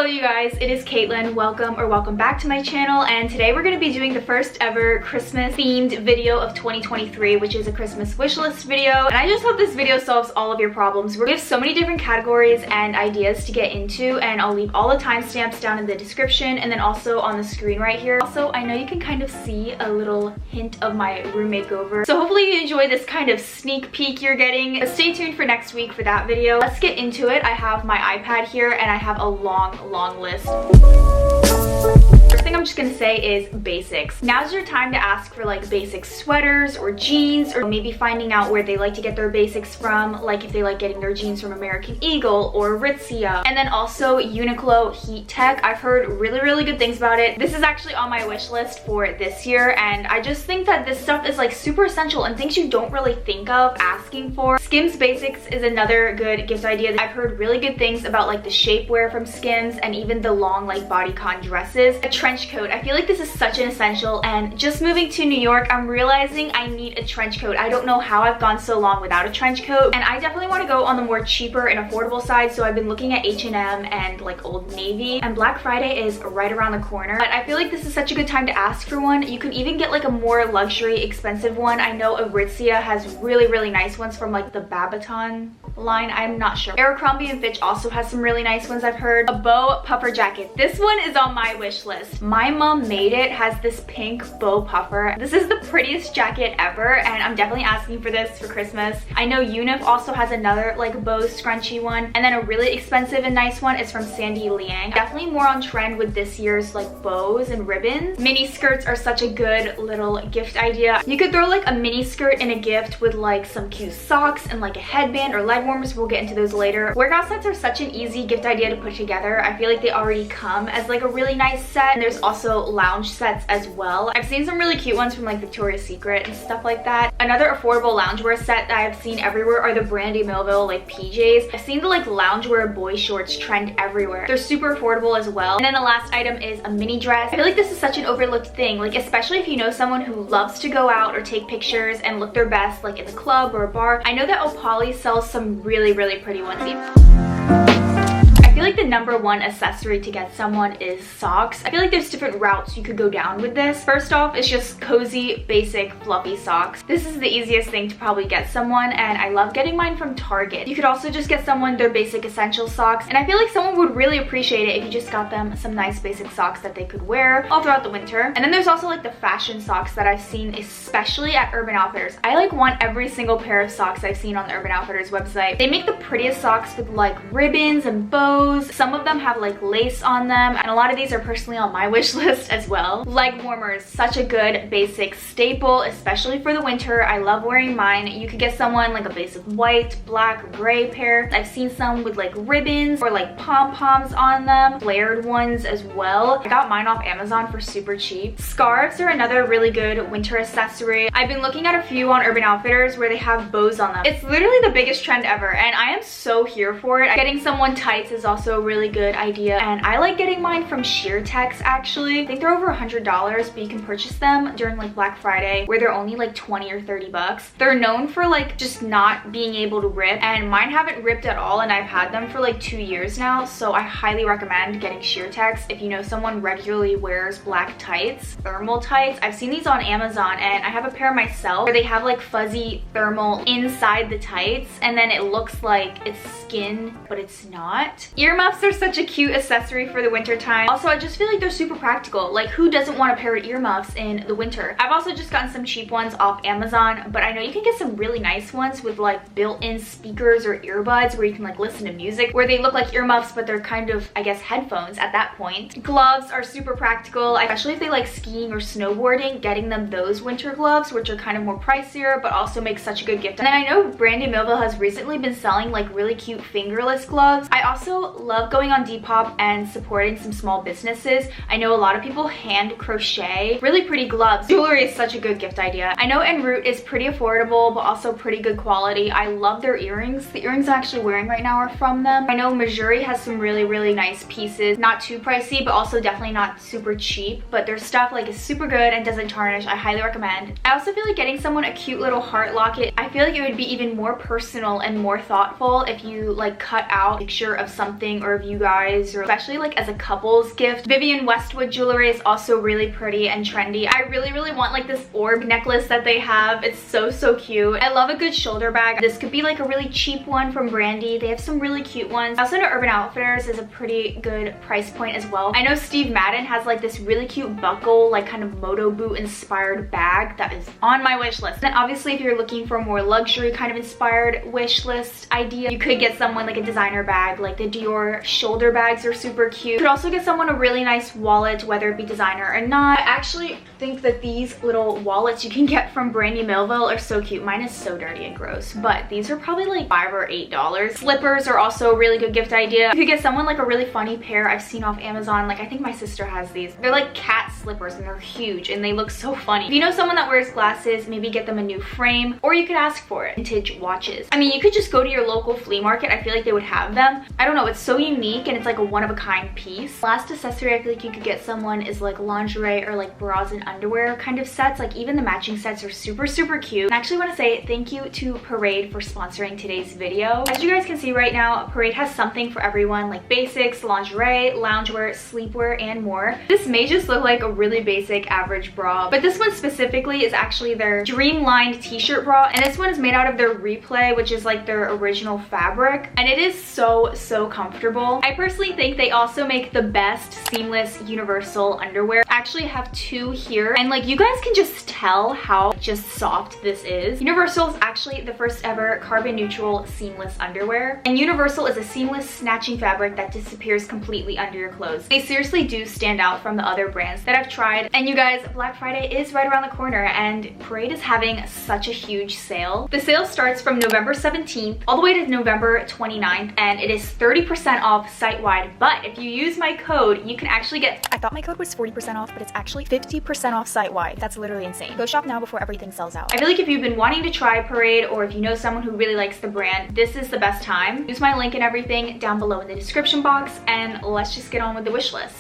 you guys, it is Katelyn. Welcome back to my channel, and today we're going to be doing the first ever Christmas themed video of 2023, which is a Christmas wish list video. And I just hope this video solves all of your problems. We have so many different categories and ideas to get into, and I'll leave all the timestamps down in the description and then also on the screen right here. Also, I know you can kind of see a little hint of my room makeover, so hopefully you enjoy this kind of sneak peek you're getting. But stay tuned for next week for that video. Let's get into it. I have my iPad here and I have a long list. First thing I'm just gonna say is basics. Now's your time to ask for like basic sweaters or jeans, or maybe finding out where they like to get their basics from, like if they like getting their jeans from American Eagle or Aritzia. And then also Uniqlo Heat Tech. I've heard really good things about it. This is actually on my wish list for this year, and I just think that this stuff is like super essential and things you don't really think of asking for. Skims Basics is another good gift idea. I've heard really good things about like the shapewear from Skims and even the long like bodycon dresses. A trench coat. I feel like this is such an essential, and just moving to New York, I'm realizing I need a trench coat. I don't know how I've gone so long without a trench coat, and I definitely want to go on the more cheaper and affordable side, so I've been looking at H&M and like Old Navy, and Black Friday is right around the corner. But I feel like this is such a good time to ask for one. You can even get like a more luxury expensive one. I know Aritzia has really nice ones from like the Babaton line. I'm not sure. Abercrombie & Fitch also has some really nice ones I've heard. A bow puffer jacket. This one is on my wish list. My mom made it. Has this pink bow puffer. This is the prettiest jacket ever, and I'm definitely asking for this for Christmas. I know Unif also has another like bow scrunchy one, and then a really expensive and nice one is from Sandy Liang. Definitely more on trend with this year's like bows and ribbons. Mini skirts are such a good little gift idea. You could throw like a mini skirt in a gift with like some cute socks and like a headband or leg warmers. We'll get into those later. Workout sets are such an easy gift idea to put together. I feel like they already come as like a really nice set, and there's also lounge sets as well. I've seen some really cute ones from like Victoria's Secret and stuff like that. Another affordable loungewear set that I've seen everywhere are the Brandy Melville like PJs. I've seen the like loungewear boy shorts trend everywhere. They're super affordable as well. And then the last item is a mini dress. I feel like this is such an overlooked thing, like especially if you know someone who loves to go out or take pictures and look their best like in the club or a bar. I know that Opali sells some really pretty ones. I feel like the number one accessory to get someone is socks. I feel like there's different routes you could go down with this. First off, it's just cozy, basic, fluffy socks. This is the easiest thing to probably get someone, and I love getting mine from Target. You could also just get someone their basic essential socks, and I feel like someone would really appreciate it if you just got them some nice basic socks that they could wear all throughout the winter. And then there's also like the fashion socks that I've seen, especially at Urban Outfitters. I like want every single pair of socks I've seen on the Urban Outfitters website. They make the prettiest socks with like ribbons and bows. Some of them have like lace on them, and a lot of these are personally on my wish list as well. Leg warmers, such a good basic staple, especially for the winter. I love wearing mine. You could get someone like a basic white, black, or gray pair. I've seen some with like ribbons or like pom-poms on them, flared ones as well. I got mine off Amazon for super cheap. Scarves are another really good winter accessory. I've been looking at a few on Urban Outfitters where they have bows on them. It's literally the biggest trend ever, and I am so here for it. Getting someone tights is also a really good idea, and I like getting mine from Sheertex actually. I think they're over $100, but you can purchase them during like Black Friday where they're only like 20 or 30 bucks. They're known for like just not being able to rip, and mine haven't ripped at all, and I've had them for like 2 years now, so I highly recommend getting Sheertex if you know someone regularly wears black tights, thermal tights. I've seen these on Amazon, and I have a pair myself where they have like fuzzy thermal inside the tights, and then it looks like it's skin, but it's not. Earmuffs are such a cute accessory for the winter time. Also, I just feel like they're super practical. Like, who doesn't want a pair of earmuffs in the winter? I've also just gotten some cheap ones off Amazon, but I know you can get some really nice ones with like built-in speakers or earbuds where you can like listen to music, where they look like earmuffs but they're kind of, I guess, headphones at that point. Gloves are super practical, especially if they like skiing or snowboarding. Getting them those winter gloves, which are kind of more pricier but also make such a good gift. And then I know Brandy Melville has recently been selling like really cute fingerless gloves. I also love going on Depop and supporting some small businesses. I know a lot of people hand crochet really pretty gloves. Jewelry is such a good gift idea. I know En Route is pretty affordable but also pretty good quality. I love their earrings. The earrings I'm actually wearing right now are from them. I know Missouri has some really nice pieces. Not too pricey but also definitely not super cheap, but their stuff like is super good and doesn't tarnish. I highly recommend. I also feel like getting someone a cute little heart locket, I feel like it would be even more personal and more thoughtful if you like cut out a picture of something gifting, or if you guys, or especially like as a couple's gift. Vivienne Westwood jewelry is also really pretty and trendy. I really want like this orb necklace that they have. It's so cute. I love a good shoulder bag. This could be like a really cheap one from Brandy. They have some really cute ones. I also know Urban Outfitters is a pretty good price point as well. I know Steve Madden has like this really cute buckle, like kind of moto boot inspired bag that is on my wish list. Then obviously if you're looking for a more luxury kind of inspired wish list idea, you could get someone like a designer bag. Like the Dior shoulder bags are super cute. You could also get someone a really nice wallet, whether it be designer or not. I actually think that these little wallets you can get from Brandy Melville are so cute. Mine is so dirty and gross, but these are probably like $5 or $8. Slippers are also a really good gift idea. You could get someone like a really funny pair I've seen off Amazon. Like I think my sister has these. They're like cat slippers and they're huge and they look so funny. If you know someone that wears glasses, maybe get them a new frame, or you could ask for it. Vintage watches. I mean, you could just go to your local flea market. I feel like they would have them. I don't know, it's so unique and it's like a one-of-a-kind piece. Last accessory I feel like you could get someone is like lingerie or like bras and underwear kind of sets. Like even the matching sets are super cute. And I actually want to say thank you to Parade for sponsoring today's video. As you guys can see right now, Parade has something for everyone, like basics, lingerie, loungewear, sleepwear, and more. This may just look like a really basic average bra, but this one specifically is actually their Dreamlined t-shirt bra, and this one is made out of their Replay, which is like their original fabric, and it is so comfortable. I personally think they also make the best seamless universal underwear. I actually have two here, and like you guys can just tell how just soft this is. Universal is actually the first ever carbon neutral seamless underwear, and Universal is a seamless snatching fabric that disappears completely under your clothes. They seriously do stand out from the other brands that I've tried. And you guys, Black Friday is right around the corner and Parade is having such a huge sale. The sale starts from November 17th all the way to November 29th, and it is 30% off site-wide. But if you use my code, you can actually get— I thought my code was 40% off, but it's actually 50% off site-wide. That's literally insane. Go shop now before everything sells out. I feel like if you've been wanting to try Parade, or if you know someone who really likes the brand, this is the best time. Use my link and everything down below in the description box, and let's just get on with the wish list.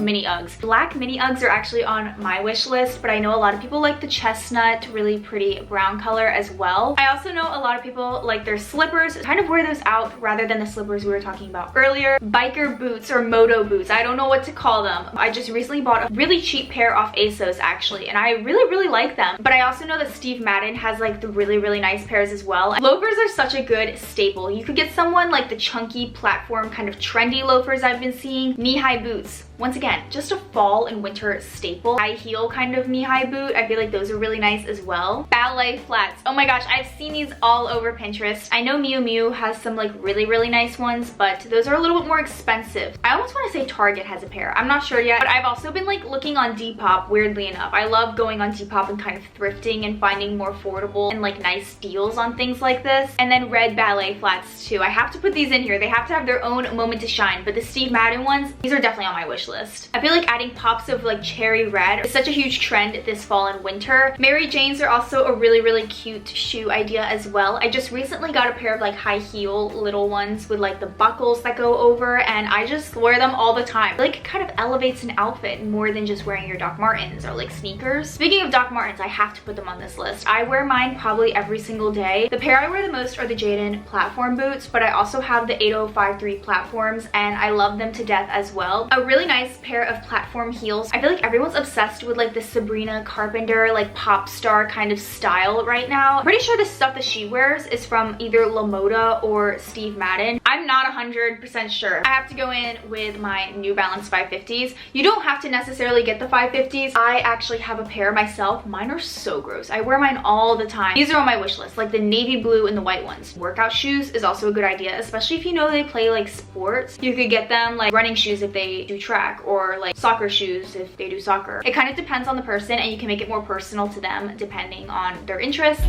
Mini Uggs. Black mini Uggs are actually on my wish list, but I know a lot of people like the chestnut, really pretty brown color as well. I also know a lot of people like their slippers, kind of wear those out rather than the slippers we were talking about earlier. Biker boots or moto boots, I don't know what to call them. I just recently bought a really cheap pair off ASOS actually, and I really like them. But I also know that Steve Madden has like the really nice pairs as well. Loafers are such a good staple. You could get someone like the chunky platform kind of trendy loafers I've been seeing. Knee-high boots. Once again, just a fall and winter staple. High heel kind of knee-high boot. I feel like those are really nice as well. Ballet flats. Oh my gosh, I've seen these all over Pinterest. I know Miu Miu has some like really nice ones, but those are a little bit more expensive. I almost want to say Target has a pair. I'm not sure yet, but I've also been like looking on Depop, weirdly enough. I love going on Depop and kind of thrifting and finding more affordable and like nice deals on things like this. And then red ballet flats too. I have to put these in here. They have to have their own moment to shine, but the Steve Madden ones, these are definitely on my wish list. I feel like adding pops of like cherry red is such a huge trend this fall and winter. Mary Janes are also a really cute shoe idea as well. I just recently got a pair of like high heel little ones with like the buckles that go over, and I just wear them all the time. I feel like it kind of elevates an outfit more than just wearing your Doc Martens or like sneakers. Speaking of Doc Martens, I have to put them on this list. I wear mine probably every single day. The pair I wear the most are the Jadon platform boots, but I also have the 8053 platforms and I love them to death as well. A really nice pair of platform heels. I feel like everyone's obsessed with like the Sabrina Carpenter like pop star kind of style right now. I'm pretty sure the stuff that she wears is from either La Moda or Steve Madden. I'm not 100% sure. I have to go in with my New Balance 550s. You don't have to necessarily get the 550s. I actually have a pair myself. Mine are so gross. I wear mine all the time. These are on my wish list, like the navy blue and the white ones. Workout shoes is also a good idea, especially if you know they play like sports. You could get them like running shoes if they do track, or like soccer shoes if they do soccer. It kind of depends on the person, and you can make it more personal to them depending on their interests.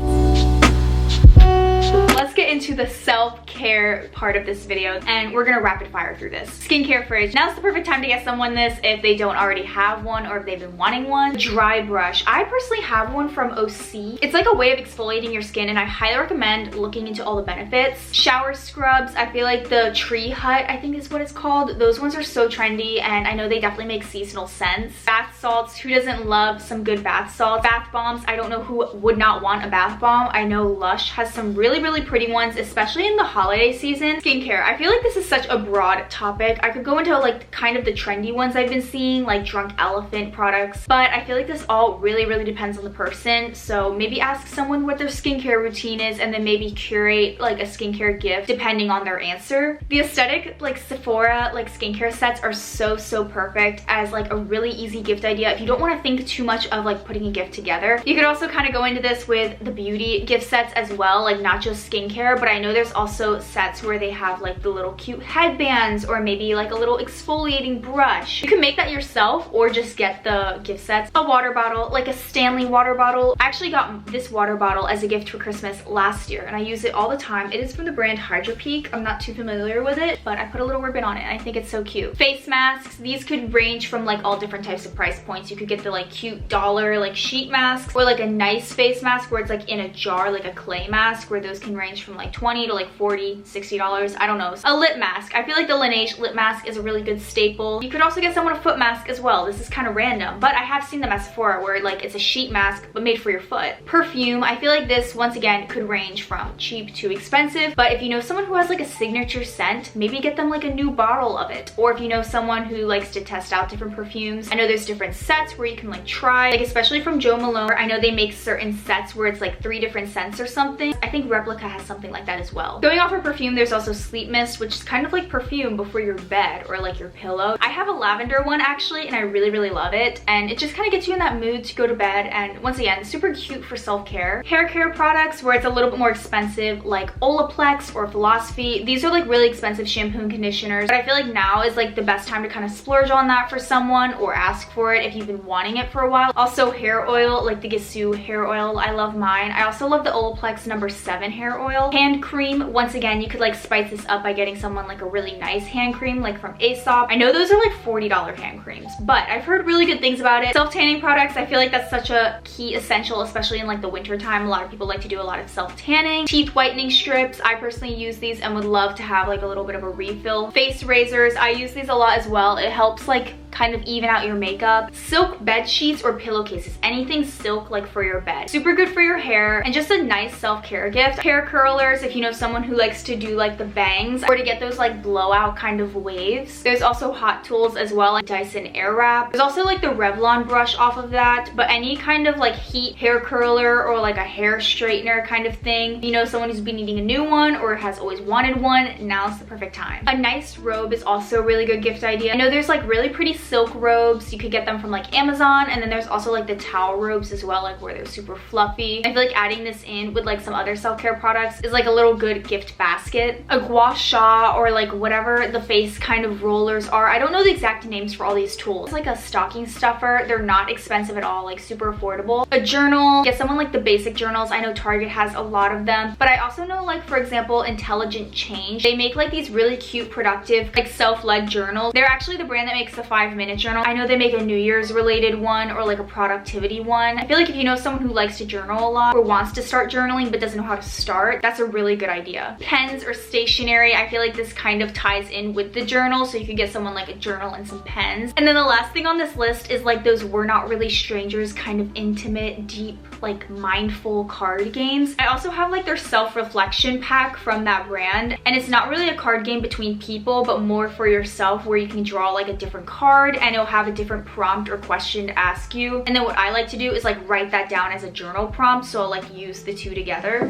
Let's get into the self-care part of this video, and we're gonna rapid fire through this. Skincare fridge. Now's the perfect time to get someone this if they don't already have one or if they've been wanting one. Dry brush. I personally have one from OC. It's like a way of exfoliating your skin, and I highly recommend looking into all the benefits. Shower scrubs. I feel like the Tree Hut, I think is what it's called. Those ones are so trendy, and I know they definitely make seasonal sense. Bath salts. Who doesn't love some good bath salts? Bath bombs. I don't know who would not want a bath bomb. I know Lush has some really pretty ones, especially in the holiday season. Skincare, I feel like this is such a broad topic. I could go into like kind of the trendy ones I've been seeing, like Drunk Elephant products, but I feel like this all really depends on the person. So maybe ask someone what their skincare routine is and then maybe curate like a skincare gift depending on their answer. The aesthetic like Sephora like skincare sets are so perfect as like a really easy gift idea if you don't want to think too much of like putting a gift together. You could also kind of go into this with the beauty gift sets as well, like not just skincare, but I know there's also sets where they have like the little cute headbands or maybe like a little exfoliating brush. You can make that yourself or just get the gift sets. A water bottle, like a Stanley water bottle. I actually got this water bottle as a gift for Christmas last year and I use it all the time. It is from the brand Hydro Peak. I'm not too familiar with it, but I put a little ribbon on it and I think it's so cute. Face masks, these could range from like all different types of price points. You could get the like cute dollar like sheet masks or like a nice face mask where it's like in a jar, like a clay mask, where those can range from like $20 to like $40, $60. I don't know. A lip mask. I feel like the Laneige lip mask is a really good staple. You could also get someone a foot mask as well. This is kind of random, but I have seen them at Sephora where like it's a sheet mask but made for your foot. Perfume, I feel like this once again could range from cheap to expensive, but if you know someone who has like a signature scent, maybe get them like a new bottle of it. Or if you know someone who likes to test out different perfumes, I know there's different sets where you can like try, like especially from Jo Malone, I know they make certain sets where it's like 3 different scents or something. I think Replica has something like that as well. Going off of perfume, there's also sleep mist, which is kind of like perfume before your bed or like your pillow. I have a lavender one actually and I really love it, and it just kind of gets you in that mood to go to bed, and once again super cute for self-care. Hair care products where it's a little bit more expensive, like Olaplex or Philosophy. These are like really expensive shampoo and conditioners, but I feel like now is like the best time to kind of splurge on that for someone or ask for it if you've been wanting it for a while. Also hair oil, like the Issy hair oil, I love mine. I also love the Olaplex No. 7 hair oil. Hand cream, once again you could like spice this up by getting someone like a really nice hand cream like from Aesop. I know those are like $40 hand creams, but I've heard really good things about it. Self-tanning products, I feel like that's such a key essential, especially in like the winter time. A lot of people like to do a lot of self-tanning. Teeth whitening strips, I personally use these and would love to have like a little bit of a refill. Face razors, I use these a lot as well. It helps like kind of even out your makeup. Silk bed sheets or pillowcases, anything silk like for your bed. Super good for your hair and just a nice self-care gift. Hair curlers, if you know someone who likes to do like the bangs or to get those like blowout kind of waves. There's also hot tools as well, like Dyson Airwrap. There's also like the Revlon brush off of that, but any kind of like heat hair curler or like a hair straightener kind of thing. If you know someone who's been needing a new one or has always wanted one, now's the perfect time. A nice robe is also a really good gift idea. I know there's like really pretty silk robes. You could get them from like Amazon, and then there's also like the towel robes as well, like where they're super fluffy. I feel like adding this in with like some other self-care products is like a little good gift basket. A gua sha or like whatever the face kind of rollers are. I don't know the exact names for all these tools. It's like a stocking stuffer. They're not expensive at all, like super affordable. A journal, get someone like the basic journals. I know Target has a lot of them, but I also know like for example Intelligent Change. They make like these really cute productive like self-led journals. They're actually the brand that makes the 5-minute journal. I know they make a New Year's related one or like a productivity one. I feel like if you know someone who likes to journal a lot or wants to start journaling but doesn't know how to start, that's a really good idea. Pens or stationery, I feel like this kind of ties in with the journal, so you could get someone like a journal and some pens. And then the last thing on this list is like those We're Not Really Strangers kind of intimate, deep, like mindful card games. I also have like their self-reflection pack from that brand, and it's not really a card game between people but more for yourself, where you can draw like a different card and it'll have a different prompt or question to ask you. And then what I like to do is like write that down as a journal prompt, so I'll like use the two together.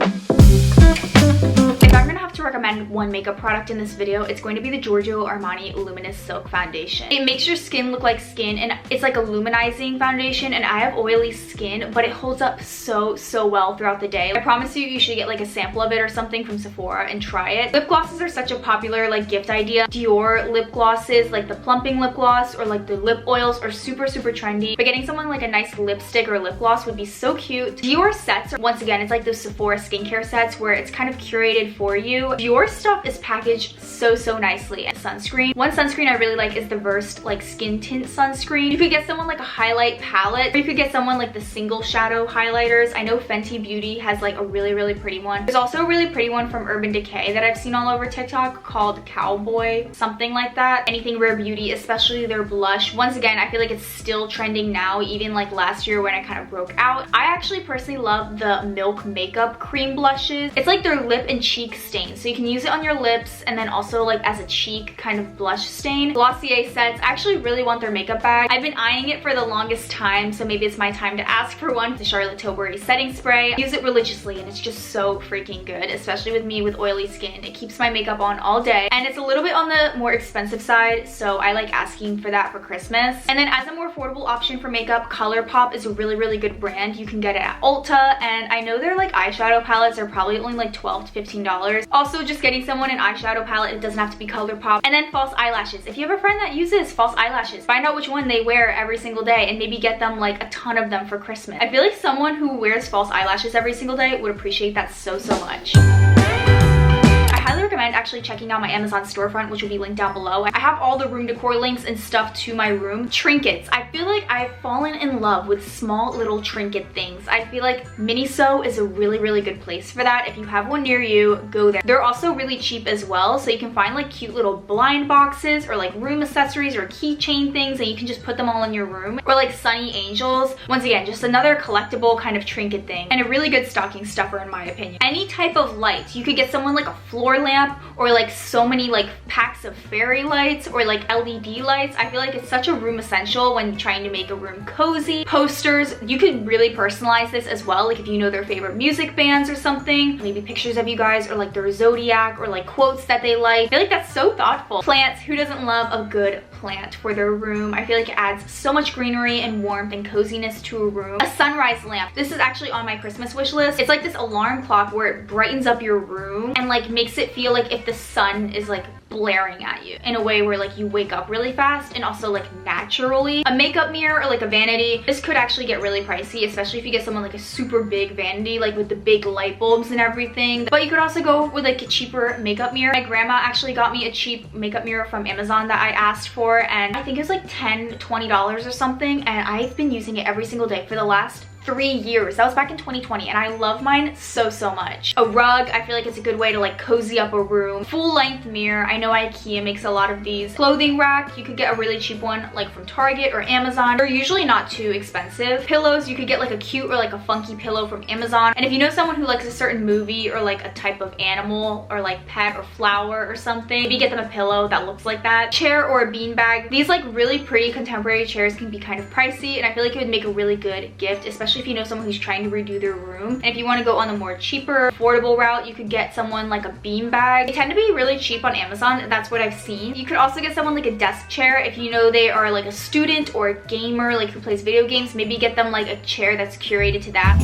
If I'm gonna have to recommend one makeup product in this video, it's going to be the Giorgio Armani Luminous Silk Foundation. It makes your skin look like skin, and it's like a luminizing foundation, and I have oily skin, but it holds up so well throughout the day. I promise you, you should get like a sample of it or something from Sephora and try it. Lip glosses are such a popular like gift idea. Dior lip glosses, like the plumping lip gloss or like the lip oils, are super trendy, but getting someone like a nice lipstick or lip gloss would be so cute. Dior sets, once again, it's like those Sephora skincare sets where it's kind of curated for you. Dior Dior stuff is packaged so nicely. And sunscreen. One sunscreen I really like is the Versed like skin tint sunscreen. You could get someone like a highlight palette, or you could get someone like the single shadow highlighters. I know Fenty Beauty has like a really pretty one. There's also a really pretty one from Urban Decay that I've seen all over TikTok called Cowboy, something like that. Anything Rare Beauty, especially their blush. Once again, I feel like it's still trending now, even like last year when I kind of broke out. I actually personally love the Milk Makeup Cream blushes. It's like their lip and cheek stain, so you can use it on your lips and then also like as a cheek kind of blush stain. Glossier sets. I actually really want their makeup bag. I've been eyeing it for the longest time, so maybe it's my time to ask for one. The Charlotte Tilbury setting spray. I use it religiously and it's just so freaking good, especially with me with oily skin. It keeps my makeup on all day, and it's a little bit on the more expensive side, so I like asking for that for Christmas. And then as a more affordable option for makeup, ColourPop is a really good brand. You can get it at Ulta, and I know their like eyeshadow palettes are probably only like $12 to $15. Also, just getting someone an eyeshadow palette, it doesn't have to be ColourPop. And then false eyelashes. If you have a friend that uses false eyelashes, find out which one they wear every single day and maybe get them like a ton of them for Christmas. I feel like someone who wears false eyelashes every single day would appreciate that so much. I highly recommend actually checking out my Amazon storefront, which will be linked down below. I have all the room decor links and stuff to my room. Trinkets. I feel like I've fallen in love with small little trinket things. I feel like Miniso is a really good place for that. If you have one near you, go there. They're also really cheap as well, so you can find like cute little blind boxes or like room accessories or keychain things, and you can just put them all in your room. Or like Sonny Angels. Once again, just another collectible kind of trinket thing, and a really good stocking stuffer in my opinion. Any type of light. You could get someone like a floor lamp, or like so many like packs of fairy lights, or like LED lights. I feel like it's such a room essential when trying to make a room cozy. Posters. You could really personalize this as well, like if you know their favorite music bands or something, maybe pictures of you guys, or like their zodiac, or like quotes that they like. I feel like that's so thoughtful. Plants. Who doesn't love a good plant for their room? I feel like it adds so much greenery and warmth and coziness to a room. A sunrise lamp. This is actually on my Christmas wish list. It's like this alarm clock where it brightens up your room and like makes it feel like if the sun is like blaring at you in a way where like you wake up really fast and also like naturally. A makeup mirror or like a vanity. This could actually get really pricey, especially if you get someone like a super big vanity, like with the big light bulbs and everything. But you could also go with like a cheaper makeup mirror. My grandma actually got me a cheap makeup mirror from Amazon that I asked for, and I think it was like $10, $20 or something, and I've been using it every single day for the last 3 years. That was back in 2020, and I love mine so much. A rug. I feel like it's a good way to like cozy up a room. Full length mirror. I know IKEA makes a lot of these. Clothing rack. You could get a really cheap one like from Target or Amazon. They're usually not too expensive. Pillows. You could get like a cute or like a funky pillow from Amazon. And if you know someone who likes a certain movie or like a type of animal or like pet or flower or something, maybe get them a pillow that looks like that. Chair or a bean bag. These like really pretty contemporary chairs can be kind of pricey, and I feel like it would make a really good gift, especially if you know someone who's trying to redo their room. And if you want to go on the more cheaper, affordable route, you could get someone like a bean bag. They tend to be really cheap on Amazon. That's what I've seen. You could also get someone like a desk chair if you know they are like a student or a gamer, like who plays video games. Maybe get them like a chair that's curated to that.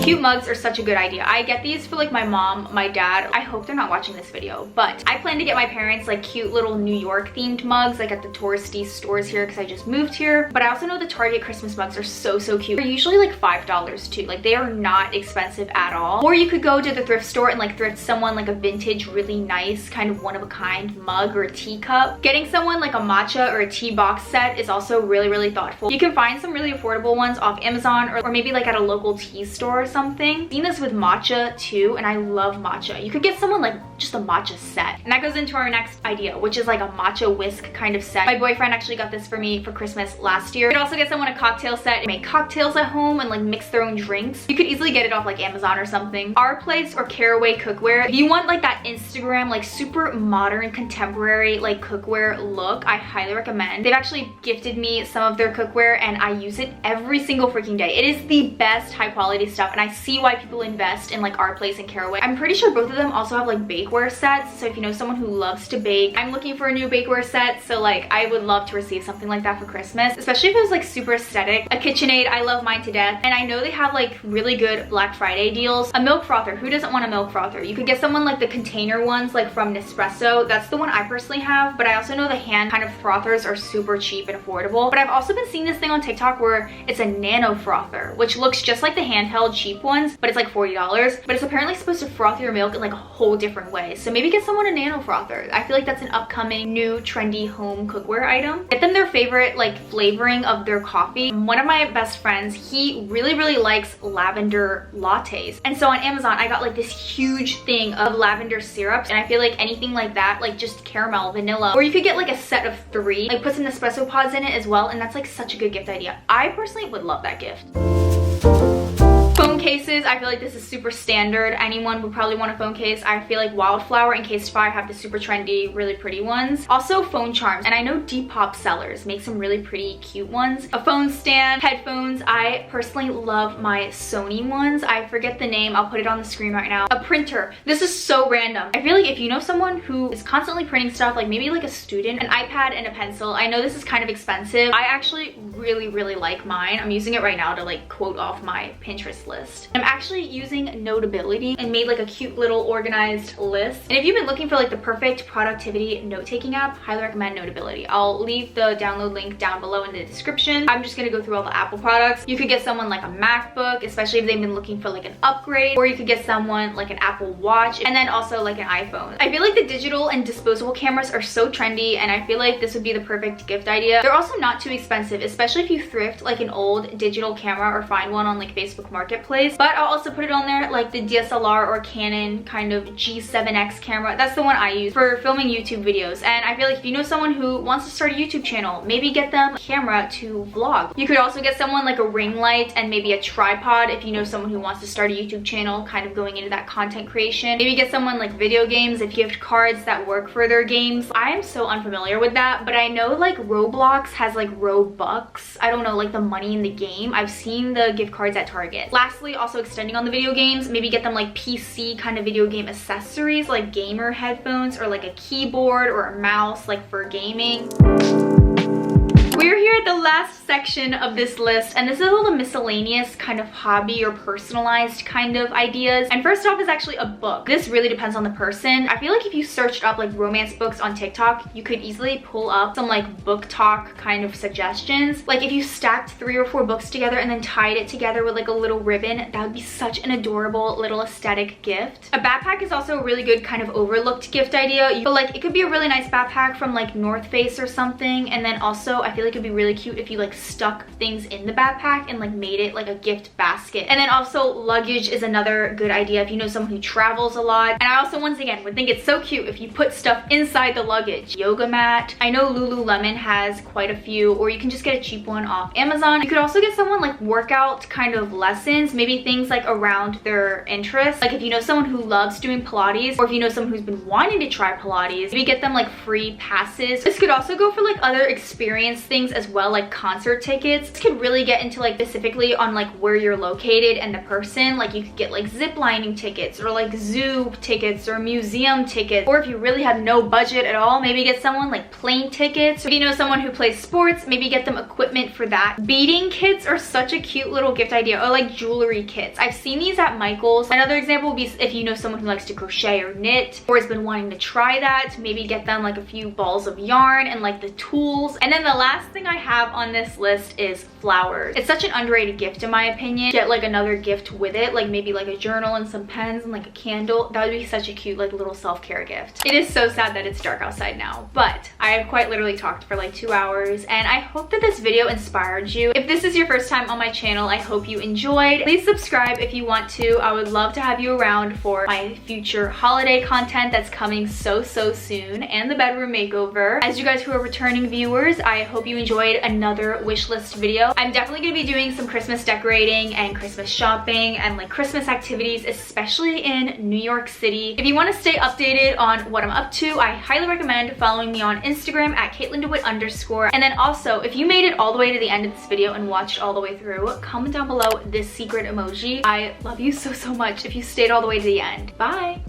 Cute mugs are such a good idea. I get these for like my mom, my dad. I hope they're not watching this video, but I plan to get my parents like cute little New York themed mugs like at the touristy stores here because I just moved here. But I also know the Target Christmas mugs are so cute. They're usually like $5 too. Like they are not expensive at all. Or you could go to the thrift store and like thrift someone like a vintage, really nice kind of one-of-a-kind mug or a teacup. Getting someone like a matcha or a tea box set is also really thoughtful. You can find some really affordable ones off Amazon or maybe like at a local tea store or something. I've seen this with matcha too, and I love matcha. You could get someone like just a matcha set. And that goes into our next idea, which is like a matcha whisk kind of set. My boyfriend actually got this for me for Christmas last year. You could also get someone a cocktail set, make cocktails at home and like mix their own drinks. You could easily get it off like Amazon or something. Our Place or Caraway cookware. If you want like that Instagram like super modern contemporary like cookware look, I highly recommend. They've actually gifted me some of their cookware and I use it every single freaking day. It is the best high quality stuff, and I see why people invest in like Our Place and Caraway. I'm pretty sure both of them also have like bakeware sets, so if you know someone who loves to bake, I'm looking for a new bakeware set, so like I would love to receive something like that for Christmas, especially if it was like super aesthetic. A KitchenAid, I love mine to death, and I know they have like really good Black Friday deals. A milk frother. Who doesn't want a milk frother? You could get someone like the container ones like from Nespresso. That's the one I personally have, but I also know the hand kind of frothers are super cheap and affordable. But I've also been seeing this thing on TikTok where it's a nano frother, which looks just like the handheld cheese cheap ones, but it's like $40. But it's apparently supposed to froth your milk in like a whole different way. So maybe get someone a nano frother. I feel like that's an upcoming new trendy home cookware item. Get them their favorite like flavoring of their coffee. One of my best friends, he really likes lavender lattes. And so on Amazon, I got like this huge thing of lavender syrups. And I feel like anything like that, like just caramel, vanilla, or you could get like a set of 3, like put some Nespresso pods in it as well. And that's like such a good gift idea. I personally would love that gift. Phone cases, I feel like this is super standard. Anyone would probably want a phone case. I feel like Wildflower and Casetify have the super trendy, really pretty ones. Also phone charms, and I know Depop sellers make some really pretty cute ones. A phone stand, headphones. I personally love my Sony ones. I forget the name, I'll put it on the screen right now. A printer. This is so random. I feel like if you know someone who is constantly printing stuff, like maybe like a student, an iPad and a pencil. I know this is kind of expensive. I actually really like mine. I'm using it right now to like quote off my Pinterest list. I'm actually using Notability and made like a cute little organized list. And if you've been looking for like the perfect productivity note-taking app, highly recommend Notability. I'll leave the download link down below in the description. I'm just gonna go through all the Apple products. You could get someone like a MacBook, especially if they've been looking for like an upgrade, or you could get someone like an Apple Watch, and then also like an iPhone. I feel like the digital and disposable cameras are so trendy, and I feel like this would be the perfect gift idea. They're also not too expensive, especially if you thrift like an old digital camera or find one on like Facebook Marketplace. But I'll also put it on there like the DSLR or Canon kind of G7X camera. That's the one I use for filming YouTube videos. And I feel like if you know someone who wants to start a YouTube channel, maybe get them a camera to vlog. You could also get someone like a ring light and maybe a tripod if you know someone who wants to start a YouTube channel, kind of going into that content creation. Maybe get someone like video games and gift cards that work for their games. I am so unfamiliar with that, but I know like Roblox has like Robux. I don't know, like the money in the game. I've seen the gift cards at Target. Lastly, also extending on the video games, maybe get them like PC kind of video game accessories like gamer headphones or like a keyboard or a mouse like for gaming. We're here at the last section of this list, and this is all the miscellaneous kind of hobby or personalized kind of ideas. And first off is actually a book. This really depends on the person. I feel like if you searched up like romance books on TikTok, you could easily pull up some like book talk kind of suggestions. Like if you stacked 3 or 4 books together and then tied it together with like a little ribbon, that would be such an adorable little aesthetic gift. A backpack is also a really good kind of overlooked gift idea. But like it could be a really nice backpack from like North Face or something. And then also I feel like it'd be really cute if you like stuck things in the backpack and like made it like a gift basket. And then also luggage is another good idea if you know someone who travels a lot. And I also once again would think it's so cute if you put stuff inside the luggage. Yoga mat. I know Lululemon has quite a few, or you can just get a cheap one off Amazon. You could also get someone like workout kind of lessons, maybe things like around their interests. Like if you know someone who loves doing Pilates, or if you know someone who's been wanting to try Pilates, maybe get them like free passes. This could also go for like other experience things as well, like concert tickets. This could really get into like specifically on like where you're located and the person. Like you could get like zip lining tickets or like zoo tickets or museum tickets. Or if you really have no budget at all, maybe get someone like plane tickets. If you know someone who plays sports, maybe get them equipment for that. Beading kits are such a cute little gift idea, or like jewelry kits. I've seen these at Michael's. Another example would be if you know someone who likes to crochet or knit or has been wanting to try that, maybe get them like a few balls of yarn and like the tools. And then the last thing I have on this list is flowers. It's such an underrated gift in my opinion. Get like another gift with it, like maybe like a journal and some pens and like a candle. That would be such a cute like little self-care gift. It is so sad that it's dark outside now, but I have quite literally talked for like 2 hours, and I hope that this video inspired you. If this is your first time on my channel, I hope you enjoyed. Please subscribe if you want to. I would love to have you around for my future holiday content that's coming so soon, and the bedroom makeover. As you guys who are returning viewers, I hope you enjoyed another wish list video. I'm definitely gonna be doing some Christmas decorating and Christmas shopping and like Christmas activities, especially in New York City. If you want to stay updated on what I'm up to, I highly recommend following me on Instagram at @KatelynDewitt_. And then also, if you made it all the way to the end of this video and watched all the way through, comment down below this secret emoji. I love you so much if you stayed all the way to the end. Bye!